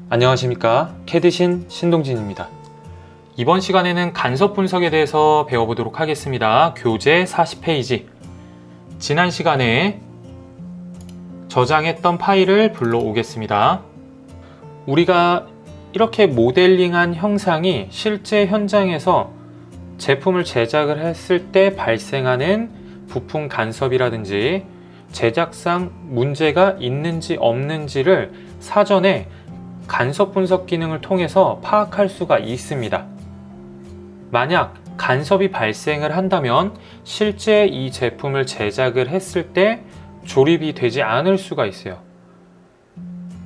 안녕하십니까, 캐드신 신동진입니다. 이번 시간에는 간섭 분석에 대해서 배워보도록 하겠습니다. 교재 40페이지. 지난 시간에 저장했던 파일을 불러오겠습니다. 우리가 이렇게 모델링한 형상이 실제 현장에서 제품을 제작을 했을 때 발생하는 부품 간섭이라든지 제작상 문제가 있는지 없는지를 사전에 간섭 분석 기능을 통해서 파악할 수가 있습니다. 만약 간섭이 발생을 한다면 실제 이 제품을 제작을 했을 때 조립이 되지 않을 수가 있어요.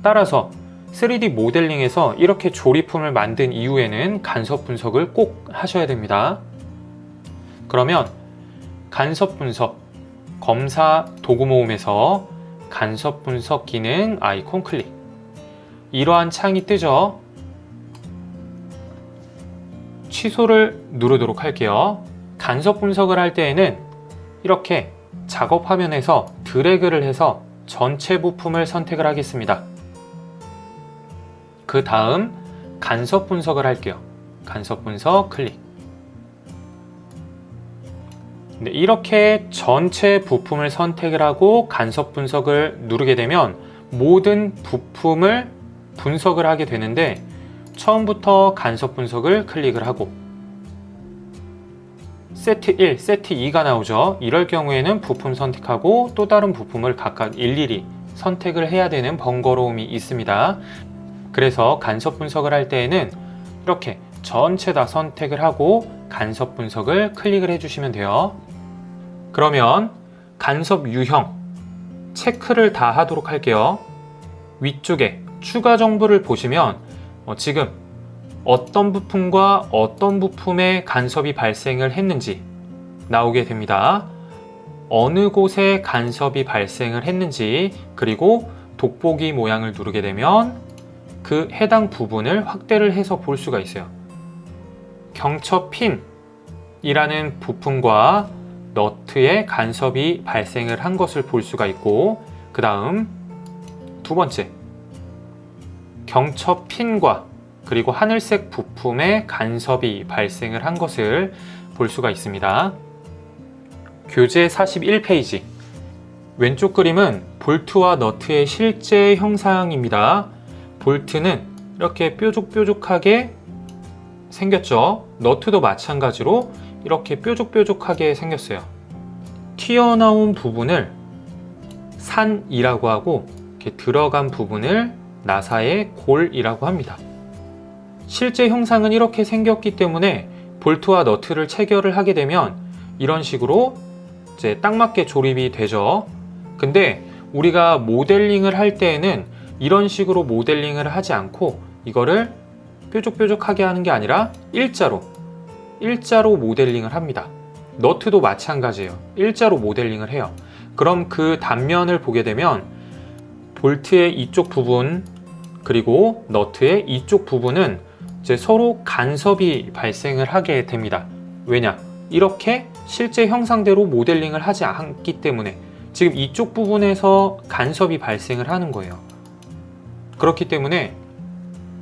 따라서 3D 모델링에서 이렇게 조립품을 만든 이후에는 간섭 분석을 꼭 하셔야 됩니다. 그러면 간섭 분석, 검사 도구 모음에서 간섭 분석 기능 아이콘 클릭. 이러한 창이 뜨죠. 취소를 누르도록 할게요. 간섭 분석을 할 때에는 이렇게 작업 화면에서 드래그를 해서 전체 부품을 선택을 하겠습니다. 그 다음 간섭 분석을 할게요. 간섭 분석 클릭. 이렇게 전체 부품을 선택을 하고 간섭 분석을 누르게 되면 모든 부품을 분석을 하게 되는데, 처음부터 간섭 분석을 클릭을 하고 세트 1, 세트 2가 나오죠. 이럴 경우에는 부품 선택하고 또 다른 부품을 각각 일일이 선택을 해야 되는 번거로움이 있습니다. 그래서 간섭 분석을 할 때에는 이렇게 전체 다 선택을 하고 간섭 분석을 클릭을 해주시면 돼요. 그러면 간섭 유형 체크를 다 하도록 할게요. 위쪽에 추가 정보를 보시면 지금 어떤 부품과 어떤 부품에 간섭이 발생을 했는지 나오게 됩니다. 어느 곳에 간섭이 발생을 했는지, 그리고 돋보기 모양을 누르게 되면 그 해당 부분을 확대를 해서 볼 수가 있어요. 경첩핀이라는 부품과 너트에 간섭이 발생을 한 것을 볼 수가 있고, 그 다음 두 번째 경첩핀과 그리고 하늘색 부품에 간섭이 발생을 한 것을 볼 수가 있습니다. 교재 41페이지. 왼쪽 그림은 볼트와 너트의 실제 형상입니다. 볼트는 이렇게 뾰족뾰족하게 생겼죠. 너트도 마찬가지로 이렇게 뾰족뾰족하게 생겼어요. 튀어나온 부분을 산이라고 하고, 이렇게 들어간 부분을 나사의 골이라고 합니다. 실제 형상은 이렇게 생겼기 때문에 볼트와 너트를 체결을 하게 되면 이런 식으로 이제 딱 맞게 조립이 되죠. 근데 우리가 모델링을 할 때에는 이런 식으로 모델링을 하지 않고 이거를 뾰족뾰족하게 하는 게 아니라 일자로 모델링을 합니다. 너트도 마찬가지예요. 일자로 모델링을 해요. 그럼 그 단면을 보게 되면 볼트의 이쪽 부분 그리고 너트의 이쪽 부분은 이제 서로 간섭이 발생을 하게 됩니다. 왜냐? 이렇게 실제 형상대로 모델링을 하지 않기 때문에 지금 이쪽 부분에서 간섭이 발생을 하는 거예요. 그렇기 때문에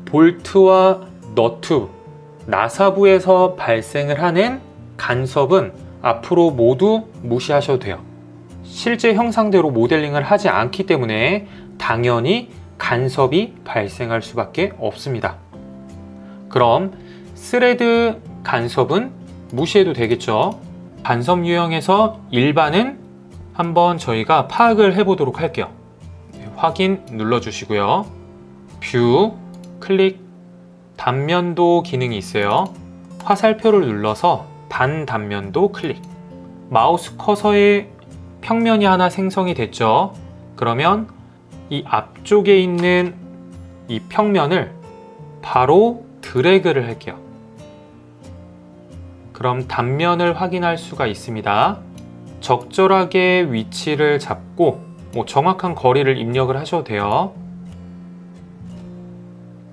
볼트와 너트, 나사부에서 발생을 하는 간섭은 앞으로 모두 무시하셔도 돼요. 실제 형상대로 모델링을 하지 않기 때문에 당연히 간섭이 발생할 수밖에 없습니다. 그럼 스레드 간섭은 무시해도 되겠죠. 간섭 유형에서 일반은 한번 저희가 파악을 해보도록 할게요. 확인 눌러주시고요. 뷰, 클릭, 단면도 기능이 있어요. 화살표를 눌러서 반단면도 클릭. 마우스 커서의 평면이 하나 생성이 됐죠. 그러면 이 앞쪽에 있는 이 평면을 바로 드래그를 할게요. 그럼 단면을 확인할 수가 있습니다. 적절하게 위치를 잡고 정확한 거리를 입력을 하셔도 돼요.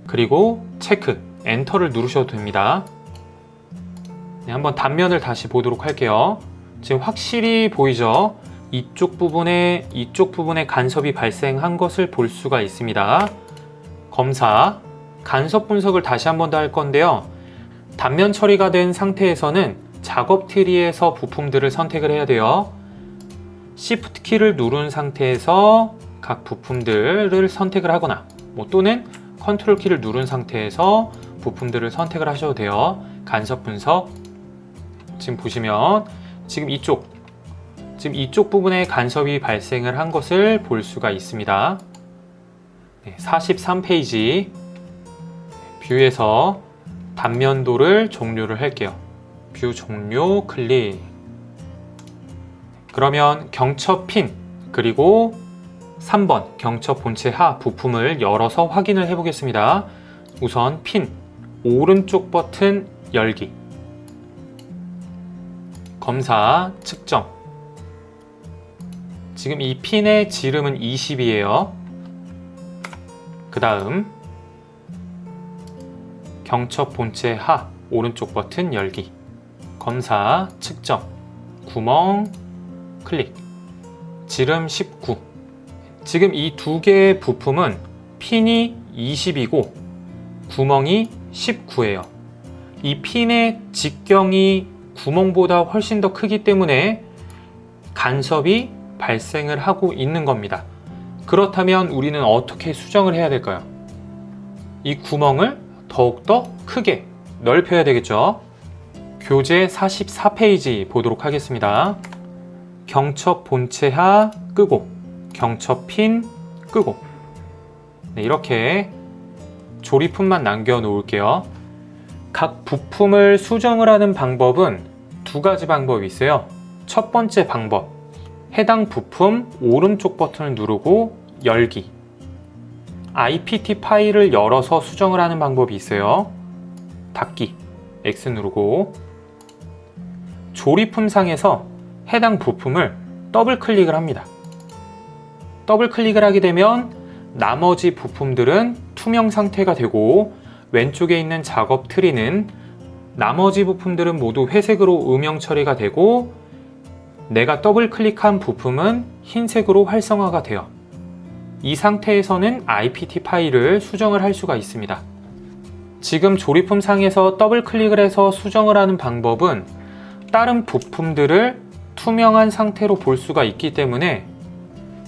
그리고 체크, 엔터를 누르셔도 됩니다. 네, 한번 단면을 다시 보도록 할게요. 지금 확실히 보이죠? 이쪽 부분에 간섭이 발생한 것을 볼 수가 있습니다. 검사, 간섭 분석을 다시 한 번 더 할 건데요. 단면 처리가 된 상태에서는 작업 트리에서 부품들을 선택을 해야 돼요. Shift 키를 누른 상태에서 각 부품들을 선택을 하거나 또는 컨트롤 키를 누른 상태에서 부품들을 선택을 하셔도 돼요. 간섭 분석. 지금 보시면 지금 이쪽 부분에 간섭이 발생을 한 것을 볼 수가 있습니다. 43페이지 뷰에서 단면도를 종료를 할게요. 뷰 종료 클릭. 그러면 경첩 핀 그리고 3번 경첩 본체 하 부품을 열어서 확인을 해 보겠습니다. 우선 핀 오른쪽 버튼 열기, 검사 측정. 지금 이 핀의 지름은 20이에요. 그 다음 경첩 본체 하 오른쪽 버튼 열기, 검사 측정, 구멍 클릭, 지름 19. 지금 이 두 개의 부품은 핀이 20이고 구멍이 19예요. 이 핀의 직경이 구멍보다 훨씬 더 크기 때문에 간섭이 발생을 하고 있는 겁니다. 그렇다면 우리는 어떻게 수정을 해야 될까요? 이 구멍을 더욱더 크게 넓혀야 되겠죠. 교재 44페이지 보도록 하겠습니다. 경첩 본체 하 끄고 경첩 핀 끄고, 이렇게 조립품만 남겨 놓을게요. 각 부품을 수정을 하는 방법은 두 가지 방법이 있어요. 첫 번째 방법, 해당 부품 오른쪽 버튼을 누르고 열기, IPT 파일을 열어서 수정을 하는 방법이 있어요. 닫기, X 누르고, 조립품 상에서 해당 부품을 더블 클릭을 합니다. 더블 클릭을 하게 되면 나머지 부품들은 투명 상태가 되고 왼쪽에 있는 작업 트리는 나머지 부품들은 모두 회색으로 음영 처리가 되고 내가 더블 클릭한 부품은 흰색으로 활성화가 돼요. 이 상태에서는 IPT 파일을 수정을 할 수가 있습니다. 지금 조립품 상에서 더블 클릭을 해서 수정을 하는 방법은 다른 부품들을 투명한 상태로 볼 수가 있기 때문에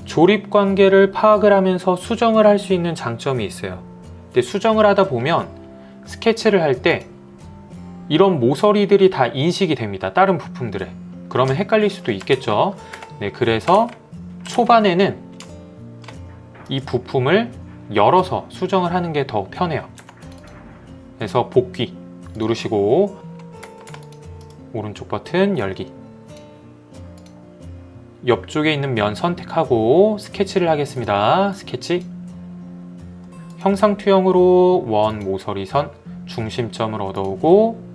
조립 관계를 파악을 하면서 수정을 할 수 있는 장점이 있어요. 근데 수정을 하다 보면 스케치를 할 때 이런 모서리들이 다 인식이 됩니다. 다른 부품들에. 그러면 헷갈릴 수도 있겠죠. 그래서 초반에는 이 부품을 열어서 수정을 하는 게 더 편해요. 그래서 복귀 누르시고 오른쪽 버튼 열기, 옆쪽에 있는 면 선택하고 스케치를 하겠습니다. 스케치, 형상투영으로 원 모서리선 중심점을 얻어오고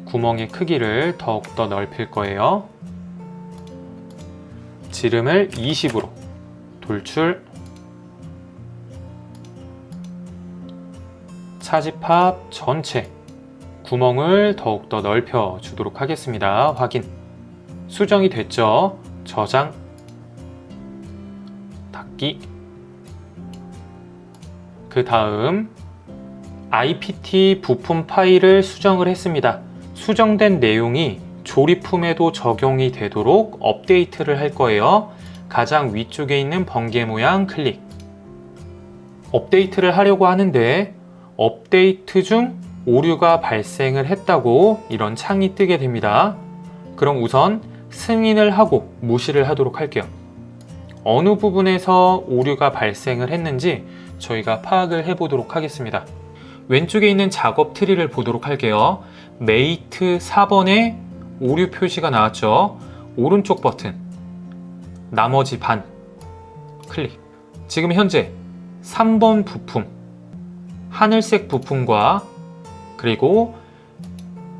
구멍의 크기를 더욱더 넓힐 거예요. 지름을 20으로, 돌출, 차집합 전체 구멍을 더욱더 넓혀 주도록 하겠습니다. 확인. 수정이 됐죠? 저장, 닫기. 그 다음 IPT 부품 파일을 수정을 했습니다. 수정된 내용이 조립품에도 적용이 되도록 업데이트를 할 거예요. 가장 위쪽에 있는 번개 모양 클릭. 업데이트를 하려고 하는데 업데이트 중 오류가 발생을 했다고 이런 창이 뜨게 됩니다. 그럼 우선 승인을 하고 무시를 하도록 할게요. 어느 부분에서 오류가 발생을 했는지 저희가 파악을 해보도록 하겠습니다. 왼쪽에 있는 작업 트리를 보도록 할게요. 메이트 4번에 오류 표시가 나왔죠. 오른쪽 버튼, 나머지 반 클릭. 지금 현재 3번 부품, 하늘색 부품과 그리고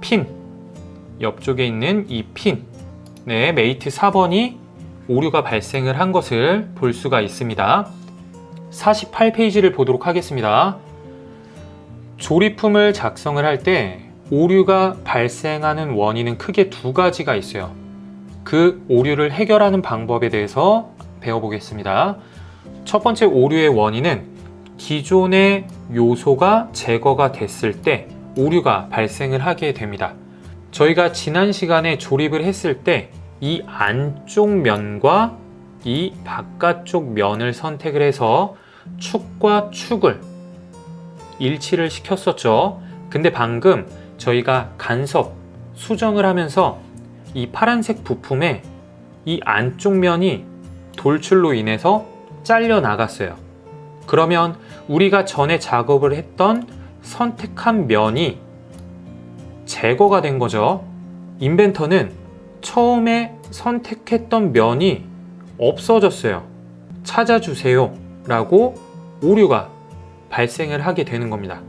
핀, 옆쪽에 있는 이 핀, 메이트 4번이 오류가 발생을 한 것을 볼 수가 있습니다. 48페이지를 보도록 하겠습니다. 조립품을 작성을 할 때 오류가 발생하는 원인은 크게 두 가지가 있어요. 그 오류를 해결하는 방법에 대해서 배워보겠습니다. 첫 번째 오류의 원인은 기존의 요소가 제거가 됐을 때 오류가 발생을 하게 됩니다. 저희가 지난 시간에 조립을 했을 때 이 안쪽 면과 이 바깥쪽 면을 선택을 해서 축과 축을 일치를 시켰었죠. 근데 방금 저희가 간섭 수정을 하면서 이 파란색 부품에 이 안쪽 면이 돌출로 인해서 잘려 나갔어요. 그러면 우리가 전에 작업을 했던 선택한 면이 제거가 된 거죠. 인벤터는 처음에 선택했던 면이 없어졌어요. 찾아주세요 라고 오류가 발생을 하게 되는 겁니다.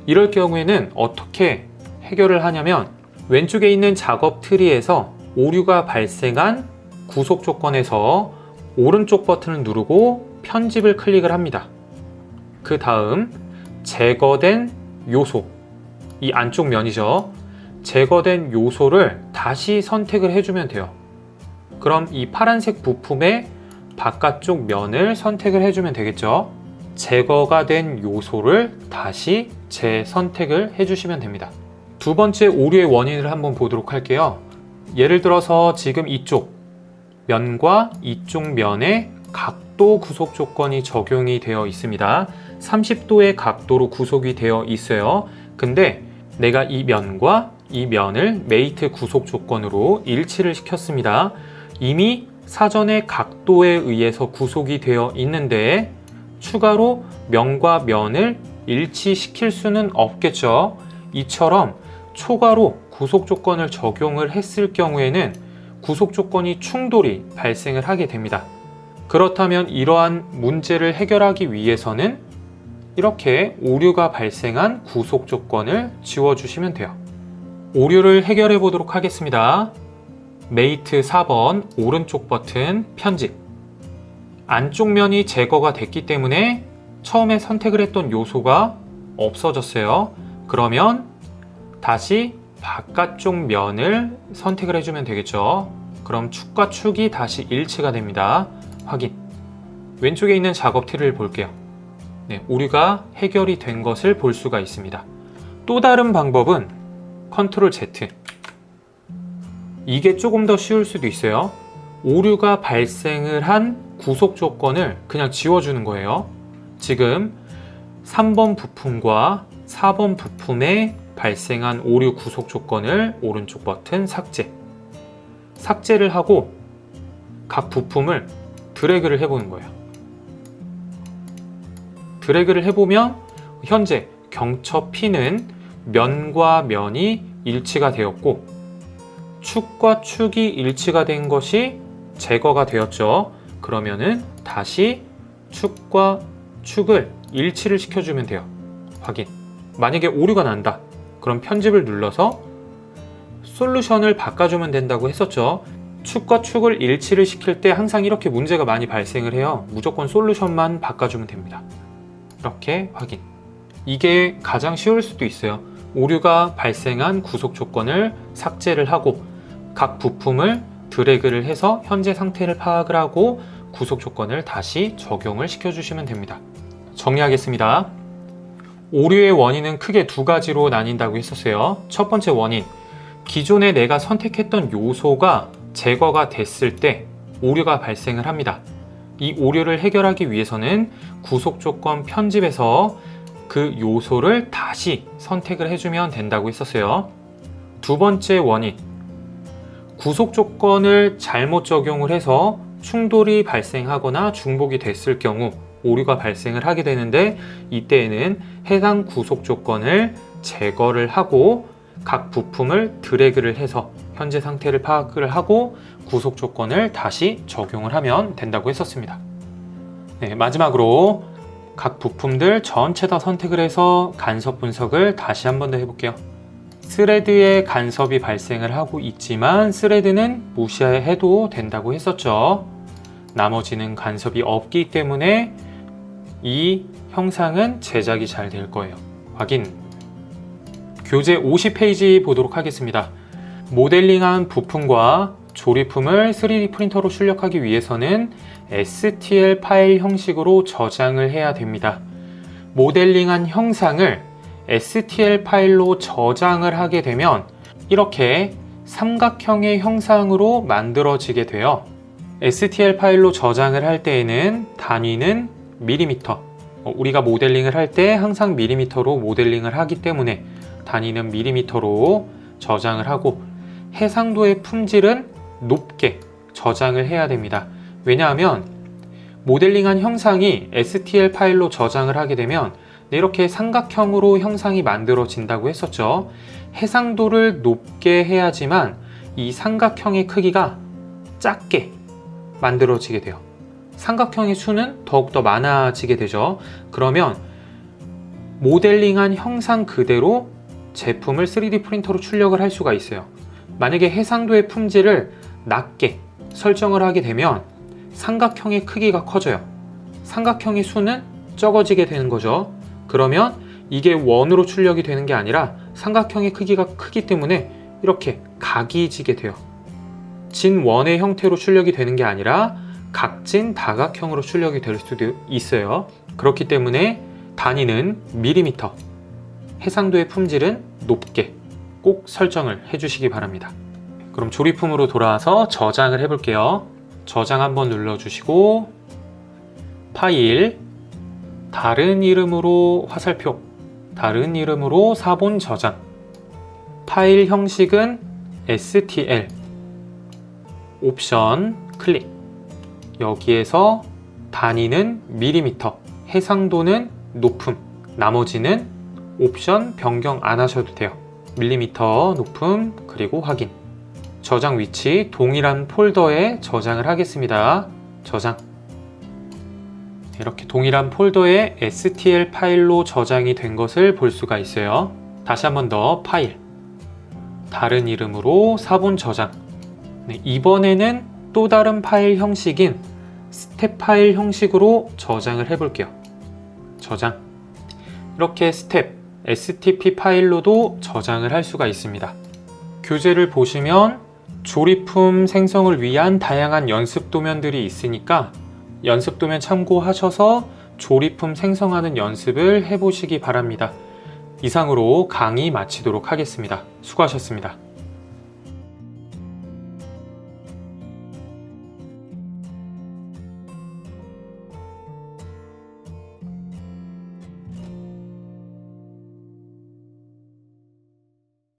이럴 경우에는 어떻게 해결을 하냐면 왼쪽에 있는 작업 트리에서 오류가 발생한 구속 조건에서 오른쪽 버튼을 누르고 편집을 클릭을 합니다. 그 다음 제거된 요소, 이 안쪽 면이죠. 제거된 요소를 다시 선택을 해주면 돼요. 그럼 이 파란색 부품의 바깥쪽 면을 선택을 해주면 되겠죠. 제거가 된 요소를 다시 재선택을 해주시면 됩니다. 두 번째 오류의 원인을 한번 보도록 할게요. 예를 들어서 지금 이쪽 면과 이쪽 면에 각도 구속 조건이 적용이 되어 있습니다. 30도의 각도로 구속이 되어 있어요. 근데 내가 이 면과 이 면을 메이트 구속 조건으로 일치를 시켰습니다. 이미 사전에 각도에 의해서 구속이 되어 있는데 추가로 면과 면을 일치시킬 수는 없겠죠. 이처럼 초과로 구속 조건을 적용을 했을 경우에는 구속 조건이 충돌이 발생을 하게 됩니다. 그렇다면 이러한 문제를 해결하기 위해서는 이렇게 오류가 발생한 구속 조건을 지워주시면 돼요. 오류를 해결해 보도록 하겠습니다. 메이트 4번 오른쪽 버튼 편집. 안쪽 면이 제거가 됐기 때문에 처음에 선택을 했던 요소가 없어졌어요. 그러면 다시 바깥쪽 면을 선택을 해주면 되겠죠. 그럼 축과 축이 다시 일치가 됩니다. 확인. 왼쪽에 있는 작업 트리를 볼게요. 오류가 해결이 된 것을 볼 수가 있습니다. 또 다른 방법은 컨트롤 Z. 이게 조금 더 쉬울 수도 있어요. 오류가 발생을 한 구속 조건을 그냥 지워주는 거예요. 지금 3번 부품과 4번 부품에 발생한 오류 구속 조건을 오른쪽 버튼 삭제. 삭제를 하고 각 부품을 드래그를 해보는 거예요. 드래그를 해보면 현재 경첩 P는 면과 면이 일치가 되었고 축과 축이 일치가 된 것이 제거가 되었죠. 그러면은 다시 축과 축을 일치를 시켜주면 돼요. 확인. 만약에 오류가 난다. 그럼 편집을 눌러서 솔루션을 바꿔주면 된다고 했었죠. 축과 축을 일치를 시킬 때 항상 이렇게 문제가 많이 발생을 해요. 무조건 솔루션만 바꿔주면 됩니다. 이렇게 확인. 이게 가장 쉬울 수도 있어요. 오류가 발생한 구속 조건을 삭제를 하고 각 부품을 드래그를 해서 현재 상태를 파악을 하고 구속 조건을 다시 적용을 시켜주시면 됩니다. 정리하겠습니다. 오류의 원인은 크게 두 가지로 나뉜다고 했었어요. 첫 번째 원인, 기존에 내가 선택했던 요소가 제거가 됐을 때 오류가 발생을 합니다. 이 오류를 해결하기 위해서는 구속 조건 편집에서 그 요소를 다시 선택을 해주면 된다고 했었어요. 두 번째 원인, 구속 조건을 잘못 적용을 해서 충돌이 발생하거나 중복이 됐을 경우 오류가 발생을 하게 되는데 이때에는 해당 구속 조건을 제거를 하고 각 부품을 드래그를 해서 현재 상태를 파악을 하고 구속 조건을 다시 적용을 하면 된다고 했었습니다. 마지막으로 각 부품들 전체 다 선택을 해서 간섭 분석을 다시 한 번 더 해볼게요. 스레드에 간섭이 발생을 하고 있지만 스레드는 무시해도 된다고 했었죠. 나머지는 간섭이 없기 때문에 이 형상은 제작이 잘 될 거예요. 확인. 교재 50페이지 보도록 하겠습니다. 모델링한 부품과 조립품을 3D 프린터로 출력하기 위해서는 STL 파일 형식으로 저장을 해야 됩니다. 모델링한 형상을 STL 파일로 저장을 하게 되면 이렇게 삼각형의 형상으로 만들어지게 돼요. STL 파일로 저장을 할 때에는 단위는 밀리미터. 우리가 모델링을 할 때 항상 밀리미터로 모델링을 하기 때문에 단위는 밀리미터로 저장을 하고 해상도의 품질은 높게 저장을 해야 됩니다. 왜냐하면 모델링한 형상이 STL 파일로 저장을 하게 되면 이렇게 삼각형으로 형상이 만들어진다고 했었죠. 해상도를 높게 해야지만 이 삼각형의 크기가 작게 만들어지게 돼요. 삼각형의 수는 더욱더 많아지게 되죠. 그러면 모델링한 형상 그대로 제품을 3D 프린터로 출력을 할 수가 있어요. 만약에 해상도의 품질을 낮게 설정을 하게 되면 삼각형의 크기가 커져요. 삼각형의 수는 적어지게 되는 거죠. 그러면 이게 원으로 출력이 되는 게 아니라 삼각형의 크기가 크기 때문에 이렇게 각이 지게 돼요. 진원의 형태로 출력이 되는 게 아니라 각진 다각형으로 출력이 될 수도 있어요. 그렇기 때문에 단위는 밀리미터, 해상도의 품질은 높게 꼭 설정을 해주시기 바랍니다. 그럼 조립품으로 돌아와서 저장을 해볼게요. 저장 한번 눌러주시고 파일, 다른 이름으로 화살표, 다른 이름으로 사본 저장, 파일 형식은 STL, 옵션 클릭. 여기에서 단위는 밀리미터, 해상도는 높음, 나머지는 옵션 변경 안 하셔도 돼요. 밀리미터, 높음, 그리고 확인. 저장 위치 동일한 폴더에 저장을 하겠습니다. 저장. 이렇게 동일한 폴더에 STL 파일로 저장이 된 것을 볼 수가 있어요. 다시 한번 더 파일, 다른 이름으로 사본 저장. 네, 이번에는 또 다른 파일 형식인 스텝 파일 형식으로 저장을 해볼게요. 저장. 이렇게 스텝, STP 파일로도 저장을 할 수가 있습니다. 교재를 보시면 조립품 생성을 위한 다양한 연습 도면들이 있으니까 연습 도면 참고하셔서 조립품 생성하는 연습을 해보시기 바랍니다. 이상으로 강의 마치도록 하겠습니다. 수고하셨습니다.